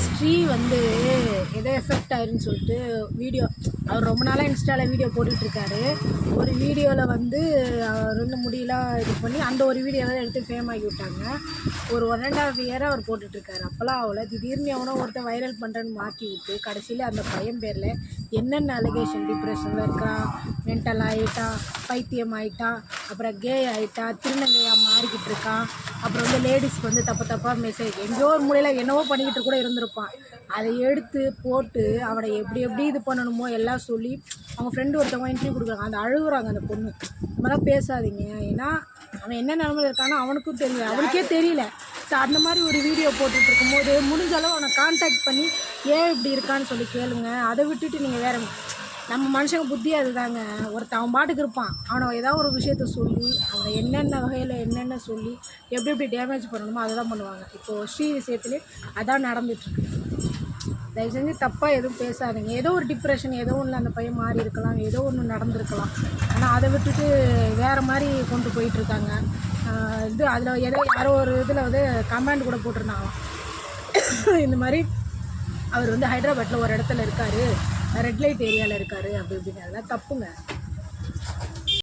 ஸ்ரீ வந்து ஏதோ எஃபெக்ட் ஆயிருன்னு சொல்லிட்டு வீடியோ அவர் ரொம்ப நாளாக இன்ஸ்டாவில் வீடியோ போட்டுட்ருக்காரு. ஒரு வீடியோவில் வந்து அவர் வந்து முடியெல்லாம் இது பண்ணி அந்த ஒரு வீடியோவில் எடுத்து ஃபேம் ஆகி விட்டாங்க. ஒரு 1.5 இயராக அவர் போட்டுட்ருக்காரு. அப்போல்லாம் அவளை திடீர்னு எவனோ ஒருத்தர் வைரல் பண்ணுறேன்னு மாற்றி விட்டு கடைசியில் அந்த பையன் பேரில் என்னென்ன அலிகேஷன், டிப்ரெஷனில் இருக்கிறான், மென்டல் ஆகிட்டான், பைத்தியம் ஆகிட்டான், அப்புறம் கே ஆகிட்டா, திருநங்கையாக மாறிக்கிட்டு இருக்கான், அப்புறம் வந்து லேடிஸ்க்கு வந்து தப்பாக மெசேஜ் எங்கேயோ ஒரு மூலையில் என்னவோ பண்ணிக்கிட்டு கூட இருந்திருப்பான். அதை எடுத்து போட்டு அவனை எப்படி இது பண்ணணுமோ எல்லாம் சொல்லி அவங்க ஃப்ரெண்டு ஒருத்தவங்க இன்டர்வியூ கொடுக்குறாங்க. அந்த அழுகுறாங்க அந்த பொண்ணு. இந்த மாதிரிலாம் பேசாதீங்க, ஏன்னா அவன் என்ன நிலமையில் இருக்கானோ அவனுக்கும் தெரியல, அவனுக்கே தெரியல. ஸோ அந்த மாதிரி ஒரு வீடியோ போட்டுட்டு இருக்கும்போது முடிஞ்ச அளவு அவனை கான்டாக்ட் பண்ணி ஏன் இப்படி இருக்கான்னு சொல்லி கேளுங்க. அதை விட்டுட்டு நீங்கள் வேறு நம்ம மனுஷங்க புத்தி அதுதாங்க. ஒருத்தன் அவன் பாட்டுக்கு இருப்பான், அவனை ஏதாவது ஒரு விஷயத்த சொல்லி அவனை என்னென்ன வகையில் என்னென்ன சொல்லி எப்படி டேமேஜ் பண்ணணுமோ அதை தான் பண்ணுவாங்க. இப்போது ஸ்ரீ விஷயத்துலேயே அதான் நடந்துகிட்ருக்கு. தயவு செஞ்சு தப்பாக எதுவும் பேசாதீங்க. ஏதோ ஒரு டிப்ரெஷன், ஏதோ ஒன்று அந்த பையன் மாறி இருக்கலாம், ஏதோ ஒன்று நடந்திருக்கலாம். ஆனால் அதை விட்டுட்டு வேறு மாதிரி கொண்டு போயிட்டுருக்காங்க. இது அதில் யாரோ ஒரு இதில் வந்து கமெண்ட் கூட போட்டிருந்தாங்களாம், இந்த மாதிரி அவர் வந்து ஹைதராபாத்தில் ஒரு இடத்துல இருக்கார், ரெட் லைட் ஏரியாவில் இருக்கார் அப்படி இப்படின்னு. அதெல்லாம் தப்புங்க.